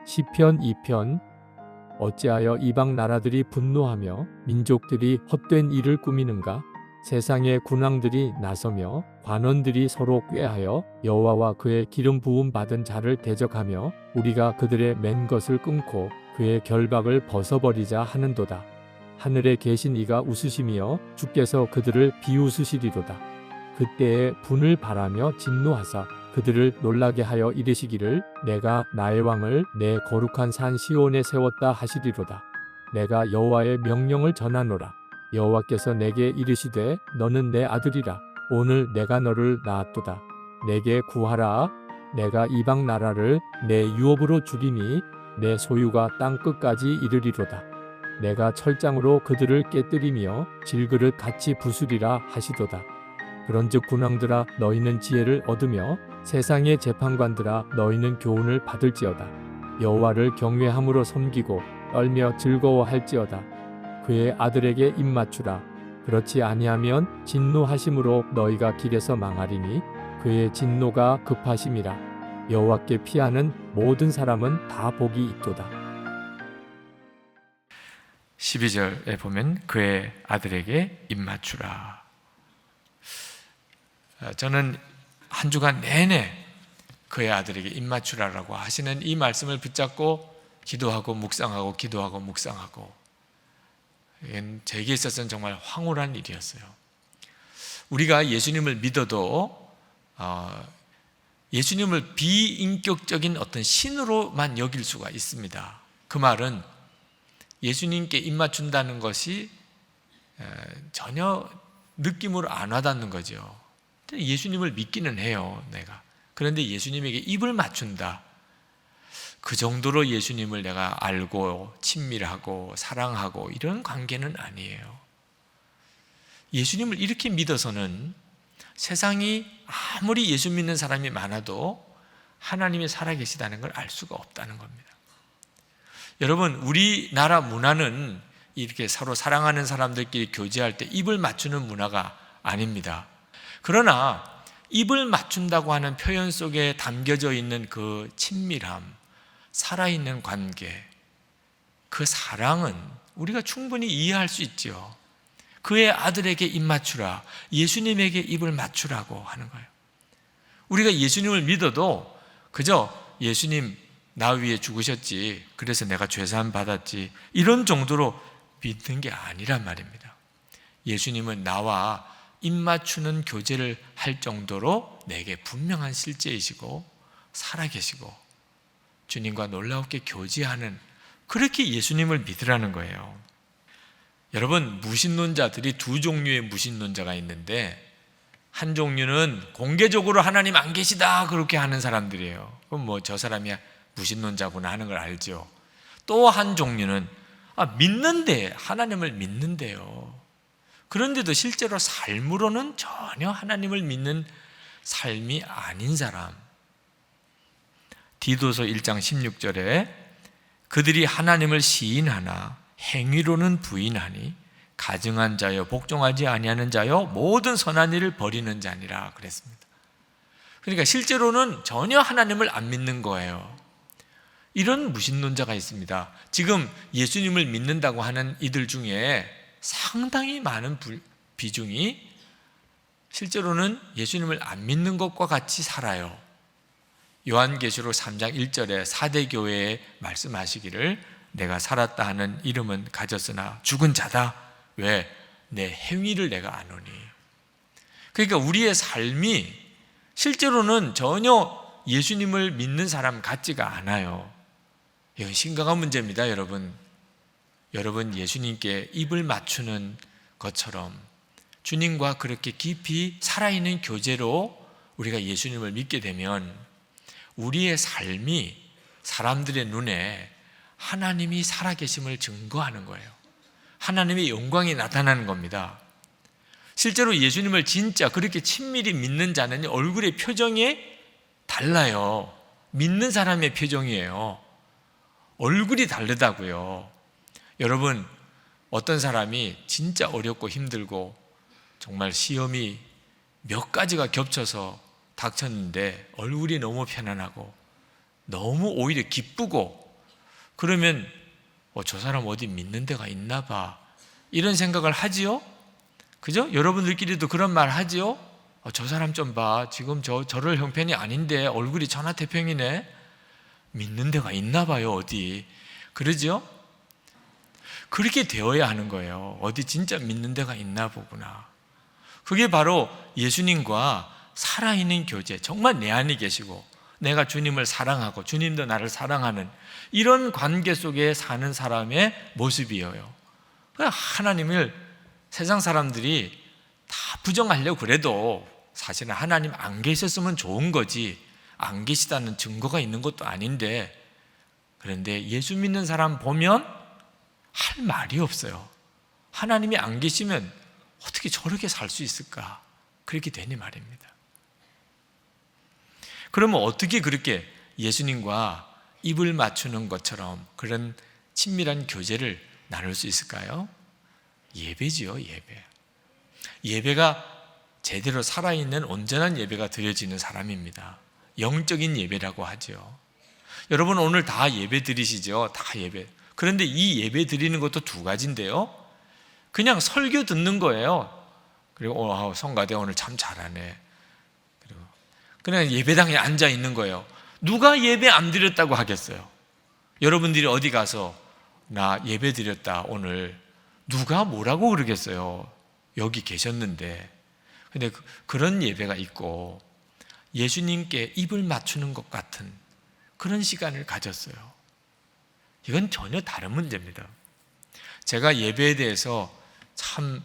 시편 2편. 어찌하여 이방 나라들이 분노하며 민족들이 헛된 일을 꾸미는가? 세상의 군왕들이 나서며 관원들이 서로 꾀하여 여호와와 그의 기름 부음 받은 자를 대적하며 우리가 그들의 맨 것을 끊고 그의 결박을 벗어버리자 하는도다. 하늘에 계신 이가 웃으시며 주께서 그들을 비웃으시리로다. 그때에 분을 발하며 진노하사 그들을 놀라게 하여 이르시기를 내가 나의 왕을 내 거룩한 산 시온에 세웠다 하시리로다. 내가 여호와의 명령을 전하노라. 여호와께서 내게 이르시되 너는 내 아들이라. 오늘 내가 너를 낳았도다. 내게 구하라. 내가 이방 나라를 내 유업으로 주리니 내 소유가 땅 끝까지 이르리로다. 내가 철장으로 그들을 깨뜨리며 질그릇 같이 부수리라 하시도다. 그런즉 군왕들아 너희는 지혜를 얻으며 세상의 재판관들아 너희는 교훈을 받을지어다. 여호와를 경외함으로 섬기고 떨며 즐거워할지어다. 그의 아들에게 입맞추라. 그렇지 아니하면 진노하심으로 너희가 길에서 망하리니 그의 진노가 급하심이라. 여호와께 피하는 모든 사람은 다 복이 있도다. 12절에 보면 그의 아들에게 입맞추라. 저는 한 주간 내내 그의 아들에게 입맞추라라고 하시는 이 말씀을 붙잡고 기도하고 묵상하고 기도하고 묵상하고, 이건 제게 있어서는 정말 황홀한 일이었어요. 우리가 예수님을 믿어도 예수님을 비인격적인 어떤 신으로만 여길 수가 있습니다. 그 말은 예수님께 입맞춘다는 것이 전혀 느낌으로 안 와닿는 거죠. 예수님을 믿기는 해요, 내가. 그런데 예수님에게 입을 맞춘다, 그 정도로 예수님을 내가 알고 친밀하고 사랑하고 이런 관계는 아니에요. 예수님을 이렇게 믿어서는 세상이 아무리 예수 믿는 사람이 많아도 하나님이 살아계시다는 걸 알 수가 없다는 겁니다. 여러분, 우리나라 문화는 이렇게 서로 사랑하는 사람들끼리 교제할 때 입을 맞추는 문화가 아닙니다. 그러나 입을 맞춘다고 하는 표현 속에 담겨져 있는 그 친밀함, 살아있는 관계, 그 사랑은 우리가 충분히 이해할 수 있죠. 그의 아들에게 입 맞추라, 예수님에게 입을 맞추라고 하는 거예요. 우리가 예수님을 믿어도 그저 예수님 나 위해 죽으셨지, 그래서 내가 죄사함 받았지, 이런 정도로 믿는 게 아니란 말입니다. 예수님은 나와 입 맞추는 교제를 할 정도로 내게 분명한 실제이시고 살아계시고 주님과 놀랍게 교제하는, 그렇게 예수님을 믿으라는 거예요. 여러분, 무신론자들이 두 종류의 무신론자가 있는데, 한 종류는 공개적으로 하나님 안 계시다 그렇게 하는 사람들이에요. 그럼 뭐 저 사람이 무신론자구나 하는 걸 알죠. 또 한 종류는 믿는데, 하나님을 믿는데요, 그런데도 실제로 삶으로는 전혀 하나님을 믿는 삶이 아닌 사람. 디도서 1장 16절에 그들이 하나님을 시인하나 행위로는 부인하니 가증한 자여 복종하지 아니하는 자여 모든 선한 일을 버리는 자니라 그랬습니다. 그러니까 실제로는 전혀 하나님을 안 믿는 거예요. 이런 무신론자가 있습니다. 지금 예수님을 믿는다고 하는 이들 중에 상당히 많은 비중이 실제로는 예수님을 안 믿는 것과 같이 살아요. 요한계시록 3장 1절에 사대교회에 말씀하시기를 내가 살았다 하는 이름은 가졌으나 죽은 자다. 왜? 내 행위를 내가 아노니. 그러니까 우리의 삶이 실제로는 전혀 예수님을 믿는 사람 같지가 않아요. 이건 심각한 문제입니다, 여러분. 여러분, 예수님께 입을 맞추는 것처럼 주님과 그렇게 깊이 살아있는 교제로 우리가 예수님을 믿게 되면 우리의 삶이 사람들의 눈에 하나님이 살아계심을 증거하는 거예요. 하나님의 영광이 나타나는 겁니다. 실제로 예수님을 진짜 그렇게 친밀히 믿는 자는 얼굴의 표정이 달라요. 믿는 사람의 표정이에요. 얼굴이 다르다고요. 여러분, 어떤 사람이 진짜 어렵고 힘들고 정말 시험이 몇 가지가 겹쳐서 닥쳤는데 얼굴이 너무 편안하고 너무 오히려 기쁘고, 그러면 저 사람 어디 믿는 데가 있나 봐, 이런 생각을 하지요? 그죠? 여러분들끼리도 그런 말 하지요? 저 사람 좀 봐, 지금 저럴 형편이 아닌데 얼굴이 천하태평이네, 믿는 데가 있나 봐요 어디, 그러죠? 그렇게 되어야 하는 거예요. 어디 진짜 믿는 데가 있나 보구나. 그게 바로 예수님과 살아있는 교제, 정말 내 안에 계시고 내가 주님을 사랑하고 주님도 나를 사랑하는 이런 관계 속에 사는 사람의 모습이에요. 하나님을 세상 사람들이 다 부정하려고 그래도 사실은 하나님 안 계셨으면 좋은 거지, 안 계시다는 증거가 있는 것도 아닌데, 그런데 예수 믿는 사람 보면 할 말이 없어요. 하나님이 안 계시면 어떻게 저렇게 살 수 있을까? 그렇게 되니 말입니다. 그러면 어떻게 그렇게 예수님과 입을 맞추는 것처럼 그런 친밀한 교제를 나눌 수 있을까요? 예배지요, 예배. 예배가 제대로 살아있는 온전한 예배가 드려지는 사람입니다. 영적인 예배라고 하죠. 여러분 오늘 다 예배 드리시죠? 다 예배. 그런데 이 예배 드리는 것도 두 가지인데요, 그냥 설교 듣는 거예요. 그리고 성가대 오늘 참 잘하네, 그리고 그냥 예배당에 앉아 있는 거예요. 누가 예배 안 드렸다고 하겠어요? 여러분들이 어디 가서 나 예배 드렸다 오늘, 누가 뭐라고 그러겠어요? 여기 계셨는데. 근데 그런 예배가 있고 예수님께 입을 맞추는 것 같은 그런 시간을 가졌어요. 이건 전혀 다른 문제입니다. 제가 예배에 대해서 참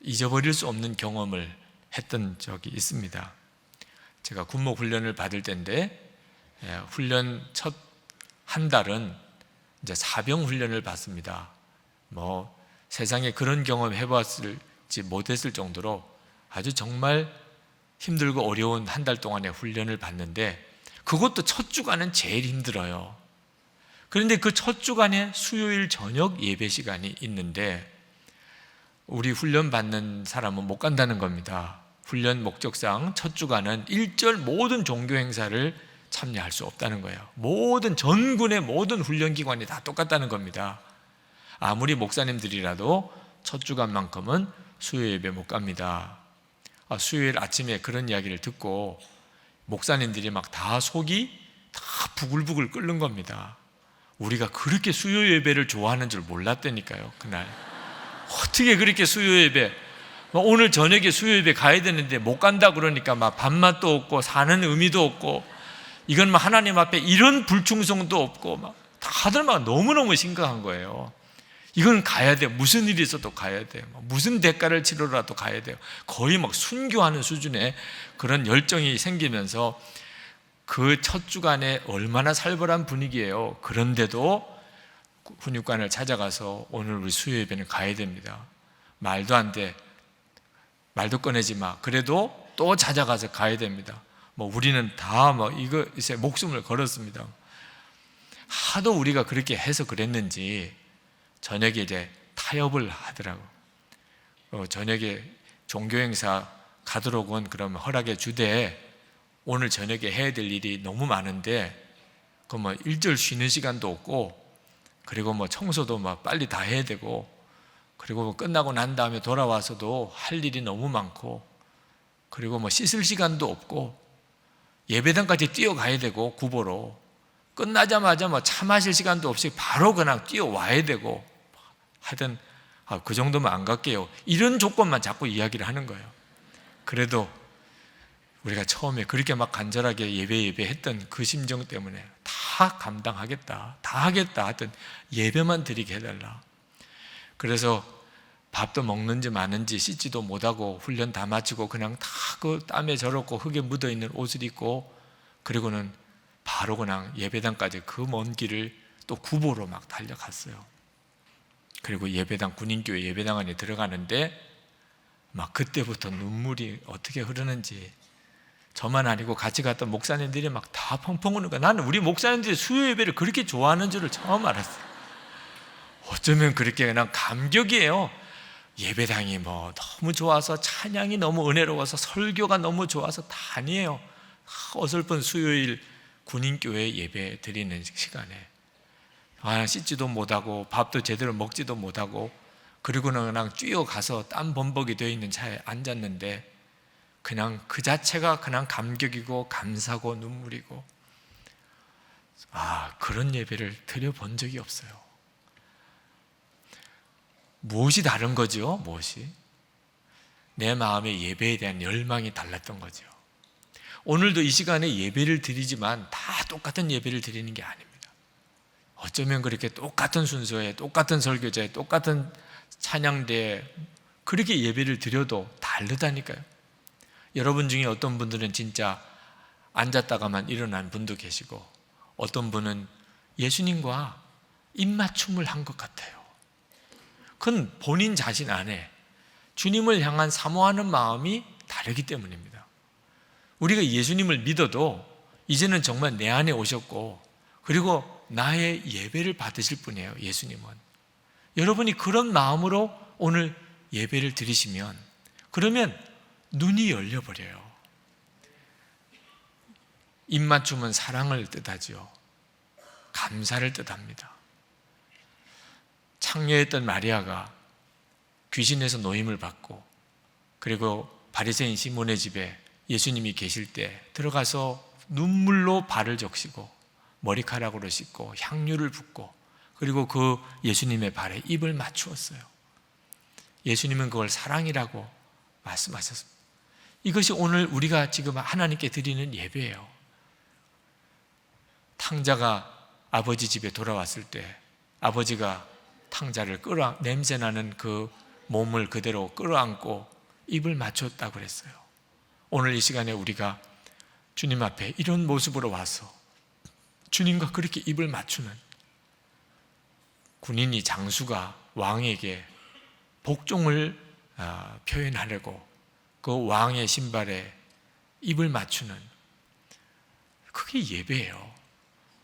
잊어버릴 수 없는 경험을 했던 적이 있습니다. 제가 군목 훈련을 받을 때인데, 훈련 첫 한 달은 이제 사병 훈련을 받습니다. 세상에 그런 경험 해봤을지 못했을 정도로 아주 정말 힘들고 어려운 한 달 동안의 훈련을 받는데, 그것도 첫 주간은 제일 힘들어요. 그런데 그 첫 주간에 수요일 저녁 예배 시간이 있는데 우리 훈련 받는 사람은 못 간다는 겁니다. 훈련 목적상 첫 주간은 일절 모든 종교 행사를 참여할 수 없다는 거예요. 모든 전군의 모든 훈련기관이 다 똑같다는 겁니다. 아무리 목사님들이라도 첫 주간만큼은 수요 예배 못 갑니다. 수요일 아침에 그런 이야기를 듣고 목사님들이 막 다 속이 다 부글부글 끓는 겁니다. 우리가 그렇게 수요 예배를 좋아하는 줄 몰랐다니까요. 그날 어떻게 그렇게 수요 예배, 오늘 저녁에 수요 예배 가야 되는데 못 간다 그러니까 막 밥맛도 없고 사는 의미도 없고, 이건 막 하나님 앞에 이런 불충성도 없고 막 다들 막 너무너무 심각한 거예요. 이건 가야 돼, 무슨 일이 있어도 가야 돼, 무슨 대가를 치르라도 가야 돼요. 거의 막 순교하는 수준의 그런 열정이 생기면서 그 첫 주간에 얼마나 살벌한 분위기예요. 그런데도 훈육관을 찾아가서 오늘 우리 수요 예배는 가야 됩니다. 말도 안 돼, 말도 꺼내지 마. 그래도 또 찾아가서 가야 됩니다. 우리는 다 이거 이제 목숨을 걸었습니다. 하도 우리가 그렇게 해서 그랬는지 저녁에 이제 타협을 하더라고. 저녁에 종교행사 가도록 은 그러면 허락해 주되 오늘 저녁에 해야 될 일이 너무 많은데 일절 쉬는 시간도 없고, 그리고 청소도 빨리 다 해야 되고, 그리고 끝나고 난 다음에 돌아와서도 할 일이 너무 많고, 그리고 씻을 시간도 없고, 예배당까지 뛰어가야 되고, 구보로 끝나자마자 차 마실 시간도 없이 바로 그냥 뛰어와야 되고, 하여튼 그 정도면 안 갈게요, 이런 조건만 자꾸 이야기를 하는 거예요. 그래도 우리가 처음에 그렇게 막 간절하게 예배 했던 그 심정 때문에 다 감당하겠다, 다 하겠다 하여튼 예배만 드리게 해달라. 그래서 밥도 먹는지 마는지 씻지도 못하고 훈련 다 마치고 그냥 다 그 땀에 절었고 흙에 묻어있는 옷을 입고, 그리고는 바로 그냥 예배당까지 그 먼 길을 또 구보로 막 달려갔어요. 그리고 예배당, 군인교회 예배당 안에 들어가는데 막 그때부터 눈물이 어떻게 흐르는지, 저만 아니고 같이 갔던 목사님들이 막 다 펑펑 우는 거야. 나는 우리 목사님들이 수요 예배를 그렇게 좋아하는 줄을 처음 알았어요. 어쩌면 그렇게 그냥 감격이에요. 예배당이 뭐 너무 좋아서, 찬양이 너무 은혜로워서, 설교가 너무 좋아서 다 아니에요. 어설픈 수요일 군인교회 예배 드리는 시간에 씻지도 못하고 밥도 제대로 먹지도 못하고, 그리고는 그냥 뛰어가서 땀 범벅이 되어 있는 차에 앉았는데 그냥 그 자체가 그냥 감격이고 감사고 눈물이고, 그런 예배를 드려본 적이 없어요. 무엇이 다른 거죠? 무엇이? 내 마음의 예배에 대한 열망이 달랐던 거죠. 오늘도 이 시간에 예배를 드리지만 다 똑같은 예배를 드리는 게 아닙니다. 어쩌면 그렇게 똑같은 순서에, 똑같은 설교자에, 똑같은 찬양대에 그렇게 예배를 드려도 다르다니까요. 여러분 중에 어떤 분들은 진짜 앉았다가만 일어난 분도 계시고, 어떤 분은 예수님과 입맞춤을 한 것 같아요. 그건 본인 자신 안에 주님을 향한 사모하는 마음이 다르기 때문입니다. 우리가 예수님을 믿어도 이제는 정말 내 안에 오셨고, 그리고 나의 예배를 받으실 분이에요. 예수님은. 여러분이 그런 마음으로 오늘 예배를 드리시면, 그러면 눈이 열려버려요. 입맞춤은 사랑을 뜻하지요. 감사를 뜻합니다. 창녀였던 마리아가 귀신에서 노임을 받고, 그리고 바리새인 시몬의 집에 예수님이 계실 때 들어가서 눈물로 발을 적시고 머리카락으로 씻고 향유를 붓고, 그리고 그 예수님의 발에 입을 맞추었어요. 예수님은 그걸 사랑이라고 말씀하셨습니다. 이것이 오늘 우리가 지금 하나님께 드리는 예배예요. 탕자가 아버지 집에 돌아왔을 때 아버지가 탕자를 냄새나는 그 몸을 그대로 끌어안고 입을 맞췄다고 그랬어요. 오늘 이 시간에 우리가 주님 앞에 이런 모습으로 와서 주님과 그렇게 입을 맞추는, 군인이 장수가 왕에게 복종을 표현하려고 그 왕의 신발에 입을 맞추는, 그게 예배예요.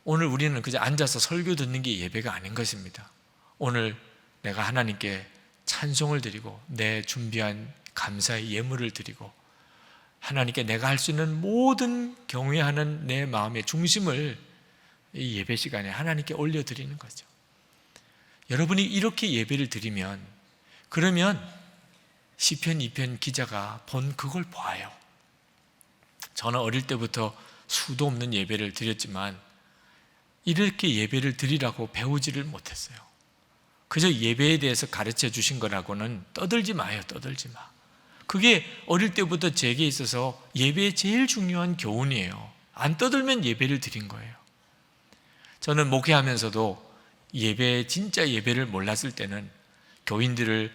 오늘 우리는 그저 앉아서 설교 듣는 게 예배가 아닌 것입니다. 오늘 내가 하나님께 찬송을 드리고 내 준비한 감사의 예물을 드리고 하나님께 내가 할 수 있는 모든 경외하는 내 마음의 중심을 이 예배 시간에 하나님께 올려드리는 거죠. 여러분이 이렇게 예배를 드리면, 그러면 시편 2편 기자가 본 그걸 보아요. 저는 어릴 때부터 수도 없는 예배를 드렸지만 이렇게 예배를 드리라고 배우지를 못했어요. 그저 예배에 대해서 가르쳐 주신 거라고는 떠들지 마요. 떠들지 마. 그게 어릴 때부터 제게 있어서 예배의 제일 중요한 교훈이에요. 안 떠들면 예배를 드린 거예요. 저는 목회하면서도 진짜 예배를 몰랐을 때는 교인들을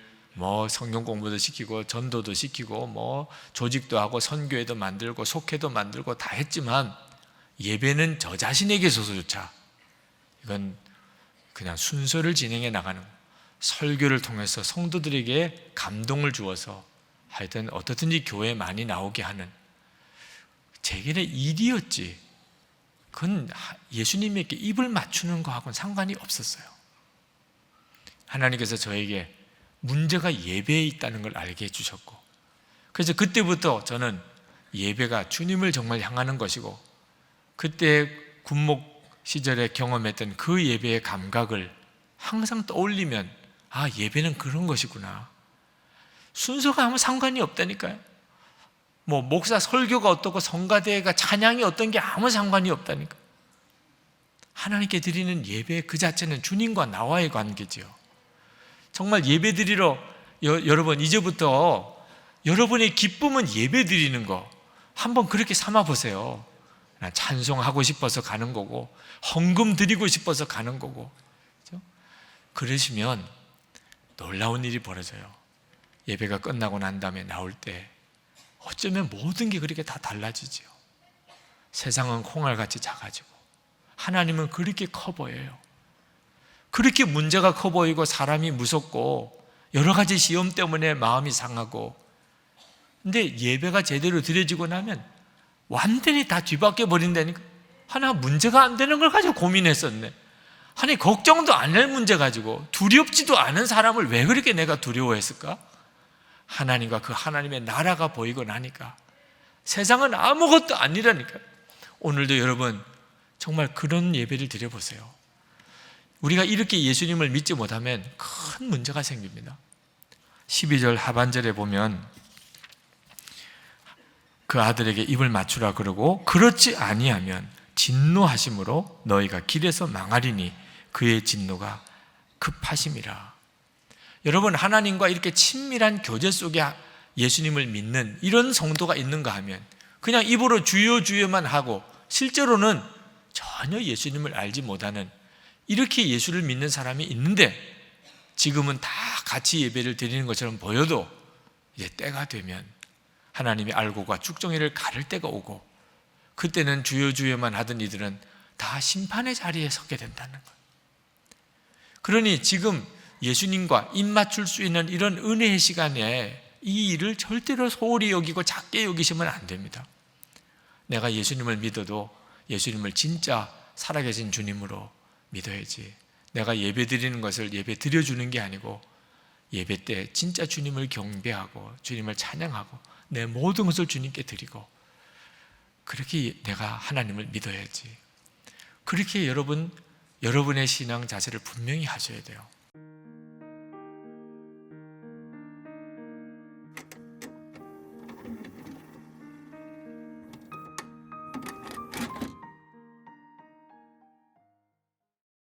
성경 공부도 시키고 전도도 시키고 조직도 하고 선교회도 만들고 속회도 만들고 다 했지만, 예배는 저 자신에게서조차 이건 그냥 순서를 진행해 나가는, 설교를 통해서 성도들에게 감동을 주어서 하여튼 어떻든지 교회에 많이 나오게 하는 제게는 일이었지, 그건 예수님에게 입을 맞추는 거하고는 상관이 없었어요. 하나님께서 저에게 문제가 예배에 있다는 걸 알게 해주셨고, 그래서 그때부터 저는 예배가 주님을 정말 향하는 것이고, 그때 군목 시절에 경험했던 그 예배의 감각을 항상 떠올리면 예배는 그런 것이구나. 순서가 아무 상관이 없다니까요. 목사 설교가 어떻고 성가대가 찬양이 어떤 게 아무 상관이 없다니까. 하나님께 드리는 예배 그 자체는 주님과 나와의 관계지요. 정말 예배 드리러 여러분 이제부터 여러분의 기쁨은 예배 드리는 거 한번 그렇게 삼아 보세요. 찬송하고 싶어서 가는 거고, 헌금 드리고 싶어서 가는 거고, 그렇죠? 그러시면 놀라운 일이 벌어져요. 예배가 끝나고 난 다음에 나올 때 어쩌면 모든 게 그렇게 다 달라지죠. 세상은 콩알같이 작아지고 하나님은 그렇게 커 보여요. 그렇게 문제가 커 보이고 사람이 무섭고 여러 가지 시험 때문에 마음이 상하고, 근데 예배가 제대로 드려지고 나면 완전히 다 뒤바뀌어 버린다니까. 하나 문제가 안 되는 걸 가지고 고민했었네. 아니 걱정도 안 할 문제 가지고 두렵지도 않은 사람을 왜 그렇게 내가 두려워했을까? 하나님과 그 하나님의 나라가 보이고 나니까 세상은 아무것도 아니라니까. 오늘도 여러분 정말 그런 예배를 드려보세요. 우리가 이렇게 예수님을 믿지 못하면 큰 문제가 생깁니다. 12절 하반절에 보면 그 아들에게 입을 맞추라 그러고 그렇지 아니하면 진노하심으로 너희가 길에서 망하리니 그의 진노가 급하심이라. 여러분, 하나님과 이렇게 친밀한 교제 속에 예수님을 믿는 이런 성도가 있는가 하면 그냥 입으로 주여 주여만 하고 실제로는 전혀 예수님을 알지 못하는 이렇게 예수를 믿는 사람이 있는데 지금은 다 같이 예배를 드리는 것처럼 보여도 이제 때가 되면 하나님이 알고가 축정회를 가를 때가 오고 그때는 주여 주여만 하던 이들은 다 심판의 자리에 서게 된다는 거예요. 그러니 지금 예수님과 입 맞출 수 있는 이런 은혜의 시간에 이 일을 절대로 소홀히 여기고 작게 여기시면 안 됩니다. 내가 예수님을 믿어도 예수님을 진짜 살아계신 주님으로 믿어야지. 내가 예배 드리는 것을 예배 드려주는 게 아니고 예배 때 진짜 주님을 경배하고 주님을 찬양하고 내 모든 것을 주님께 드리고 그렇게 내가 하나님을 믿어야지. 그렇게 여러분의 신앙 자세를 분명히 하셔야 돼요.